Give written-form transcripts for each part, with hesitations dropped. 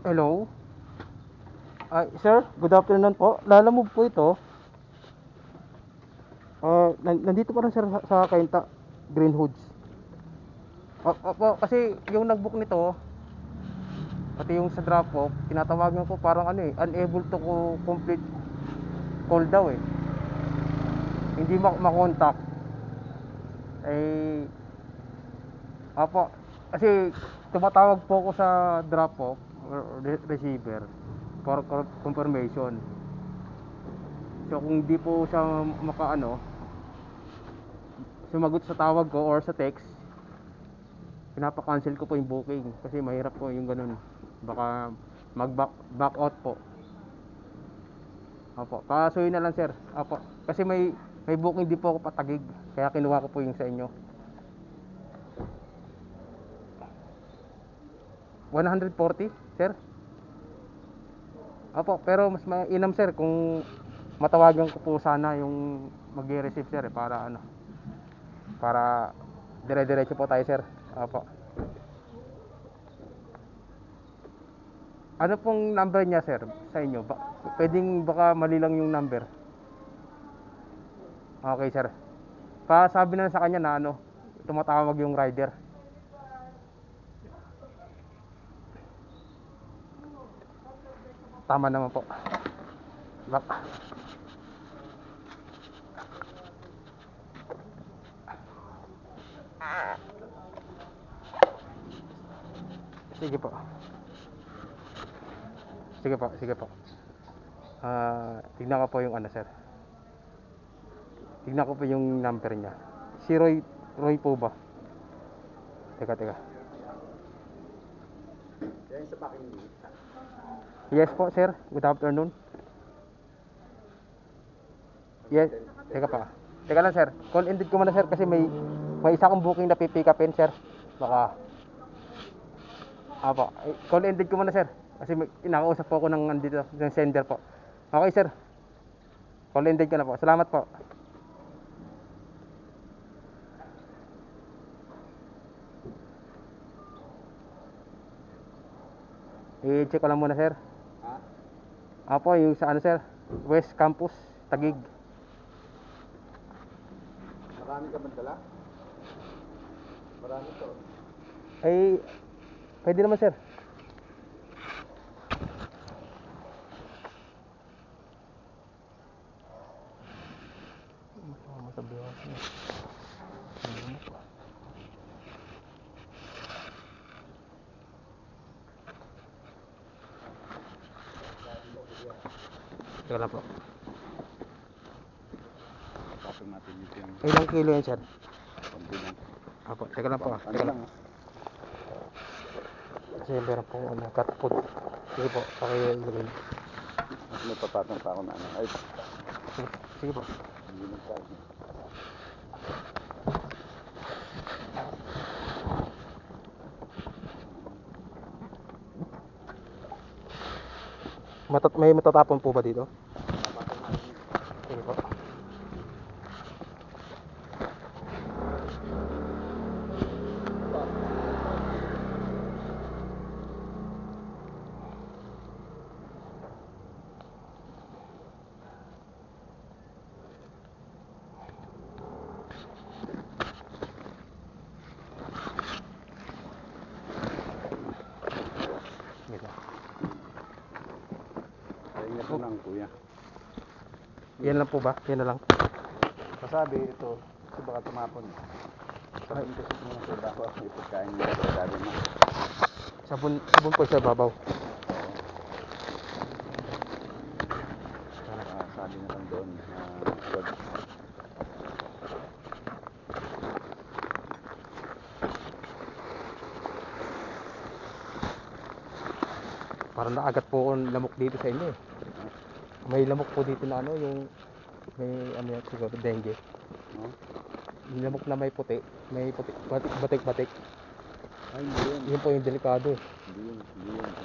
Hello? Ay, sir, good afternoon po. Lalamove po ito. Nandito pa rin sir sa Kainta, Green Hoods. Opo, kasi yung nagbook nito, pati yung sa drop off, tinatawagan ko parang ano eh, unable to complete call daw eh. Hindi makontak. Eh, opo, kasi tumatawag po ako sa drop off receiver for confirmation. So kung hindi po siya sumagot sa tawag ko or sa text, pinapa-cancel ko po yung booking kasi mahirap po yung ganun. Baka back out po. Opo, pasuyin na lang sir. Opo, kasi may booking din po ako patagig, kaya kinuha ko po yung sa inyo. 140 sir. Opo, pero mas mainam sir kung matawagan ko po sana yung mag-receive sir para para dire-diretso po tayo sir. Opo. Ano pong number niya sir sa inyo? Pwedeng baka mali lang yung number. Okay sir. Pasabi na lang sa kanya na tumatawag yung rider. Tama naman po. Sige po. Sige po, sige po. Tignan ko po yung sir. Tignan ko po yung number niya. Si Roy po ba? Teka. Yan sa packing unit. Yes po sir, good afternoon. Yes, teka lang sir. Call ended ko muna sir kasi may isa akong booking na pipick upin sir. Baka call ended ko muna sir. Kasi inakausap po ako ng sender po. Okay sir. Call ended ko na po. Salamat po. I-check ko lang muna sir. Ha? Apo, yung sa sir? West Campus, Taguig. Marami ka man dala? Marami to. Ay, pwede naman sir. Teka lang po. Tapos natin dito yung Ilang kilo yan sir? pambilang. Apo, teka lang po. Ano Teka lang. lang? Kasi meron po cut food. Sige po, pakilagay. Mas may papatong pa ako na Ay, Sige po. hindi nagsabi. May matatapon po ba dito? Sige po. Kaya nga po lang kuya. Yan lang po ba? Yan na lang. Kasabi ito, kasi baka tumapon. Sabon kasi ito mga sa baho. May pagkain nila sa sabi mo. Sabon po sa babaw. Sabi na lang doon. Wag. Parang naagat po akong lamok dito sa inyo eh. May lamok po dito na yung may yan siguro, dengue. No? Yung lamok na may puti, batik-batik. Ay, hindi yun. Yun po yung delikado eh. Hindi yun.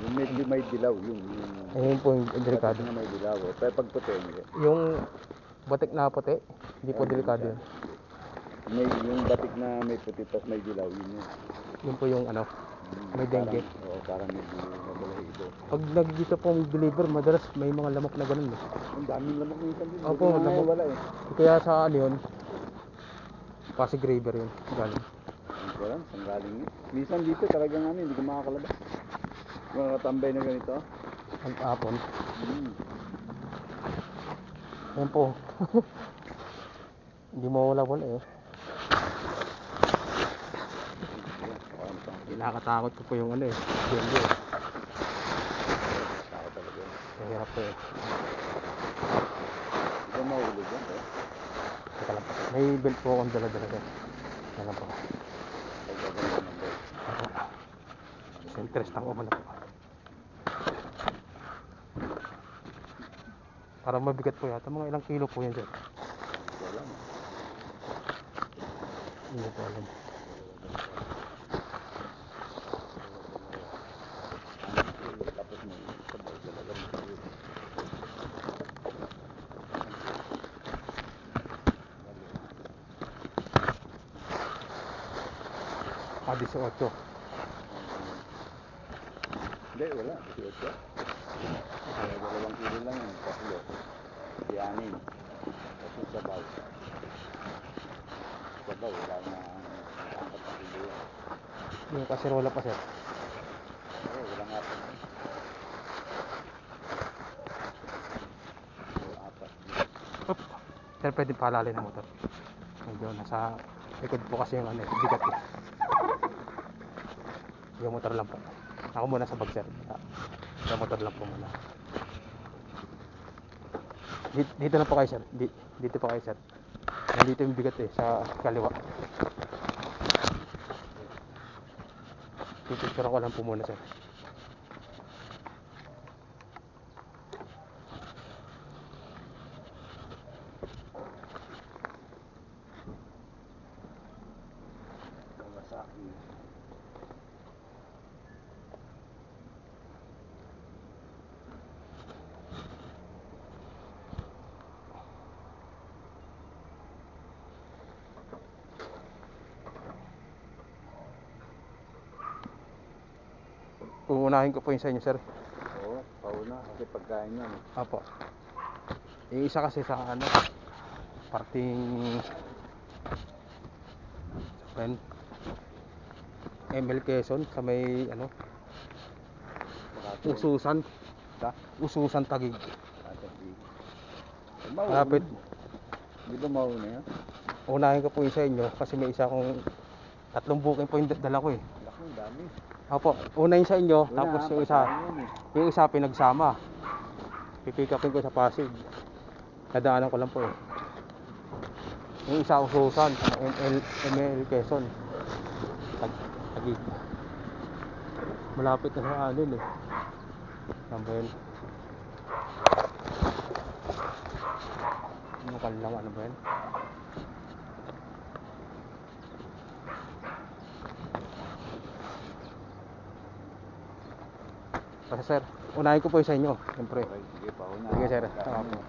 Yung medyo may dilaw. Ayun po yung delikado. Batik na may dilaw. Pero pag puti, hindi. Yung batik na puti, hindi po delikado yun. Yung batik na may puti tapos may dilaw, yun yun. Yun po yung May dengue. Oo, parang medyo nabalahibo. Pag nagdito pong deliver, madalas may mga lamok na ganun eh. Ang daming lamok minsan din. Opo, Buti na nga lamok. wala eh. Kaya sa ano yun, Pasig River yun, galing. Hindi ko alam, saan galing yun. Minsan dito talagang ano, hindi ko makakalabas. Mga katambay na ganito. Ang hapon. Hmm. Yan po. Hindi mo wala eh. Kinakatakot ko po yung ano eh, dengue eh. Tao talaga. Mahirap po eh. Hindi ko mahulog yan eh. Teka lang po. May belt po akong dala-dala eh. Yan lang po. Pagkaganda ng belt. Sa interest ako man po. Parang mabigat po yata. Mga ilang kilo po yan sir. Hindi ko alam. Hindi po alam. Tapos may sabay talaga. Ah, 18. Hindi, wala. 18. Dalawang kilo lang yun. Tatlo. Di 6. Tapos sabaw. Sabaw, wala na ang 4 kilo yan. Yung kaserola pa sir. Oo, wala nga pa. Apat. Oop. Sir, pwede palalay ng motor. Medyo nasa likod po kasi yung ano eh, bigat eh. Yung motor lang po. Ako muna sa bag sir. Yung motor lang po muna. Dito na po kayo sir. Dito po kayo sir. Nandito yung bigat eh, sa kaliwa. Pipicture ko lang po muna sir. Kawasaki. Uunahin ko po yung sa inyo sir. Oo, pauna. Kasi pagkain yan. Apo. Yung isa kasi sa ano, parting sa ML Quezon sa may ano, Ususan. Sa? Ususan Taguig. Tatagdi. Malapit. Di ba mauna yan? Unahin ko po yung sa inyo kasi may isa akong 3 booking po yung dala ko eh. Laki, dami. Opo, una yung sa inyo, Una, tapos yung pagkain yan eh. yung isa pinagsama. Pipick upin ko sa Pasig. Nadaanan ko lang po eh. Yung isa Ususan, ML Quezon. Taguig. Malapit na sa anin eh. Saan ba yun? Ano lang, ano ba yun? Basta sir, unahin ko po yung sa inyo, siyempre. Okay, sige, pauna. Sige sir, Pagkain tama po. yan.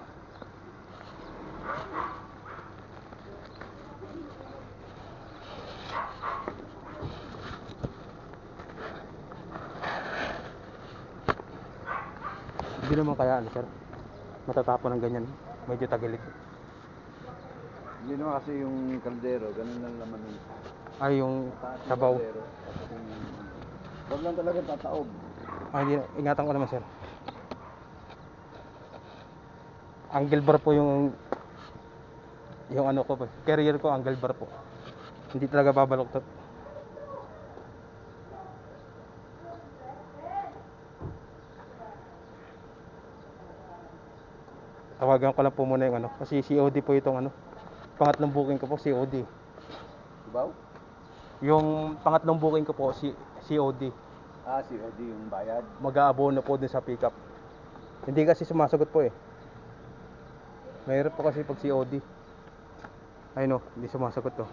Hindi naman kaya ano sir, matatapon ng ganyan, medyo tagilit. Hindi naman kasi yung kaldero, ganun lang naman yung Ay yung mataas yung sabaw. kaldero. Tapos yung... Huwag lang talaga tataob. Ay hindi, ingatan ko naman sir. Angle bar po yung ano ko po, carrier ko angle bar po. Hindi talaga babaloktot. Tawagan ko lang po muna yung ano, kasi COD po itong ano. Pangatlong booking ko po COD. Dibaw? Yung pangatlong booking ko po COD. Ah, COD yung bayad. Mag-aabono po din sa pickup. Hindi kasi sumasagot po eh. Mahirap po kasi pag COD. Ay no, hindi sumasagot to.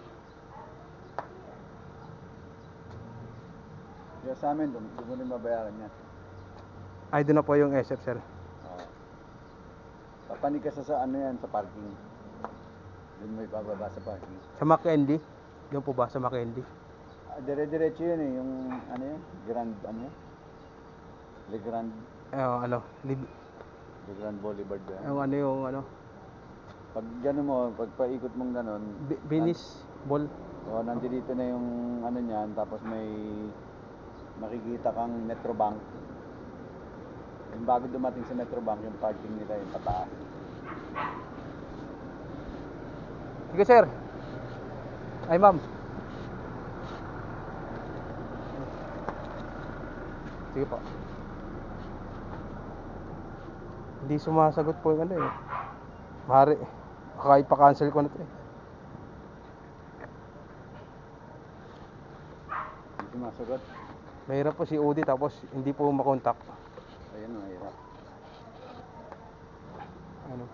Kaya sa amin, doon mo rin mabayaran yan. Ay doon na po yung SF sir. Oo. Papanig ka sa ano yan, sa parking. Doon mo ibababa sa parking. Sa Mackendy. Doon po ba sa Mackendy? dire-diretso yun eh, yung ano yun, Grand, ano yun? Le Grand, ano, Le Grand Boulevard ba yan? yung ano yung ano, Pag gano'n mo, pag paikot mong gano'n, Venice Ball. nandito na yung ano niyan, tapos may makikita kang Metrobank. Yung bago dumating sa Metrobank, yung parking nila yung pataas. Sige sir. Ay ma'am. Sige po. Hindi sumasagot po yung ano eh. Mari. Baka ipa-cancel ko na to eh. Hindi sumasagot. Mahirap po si Udi tapos hindi po makontak. Ayun, mahirap. Ano?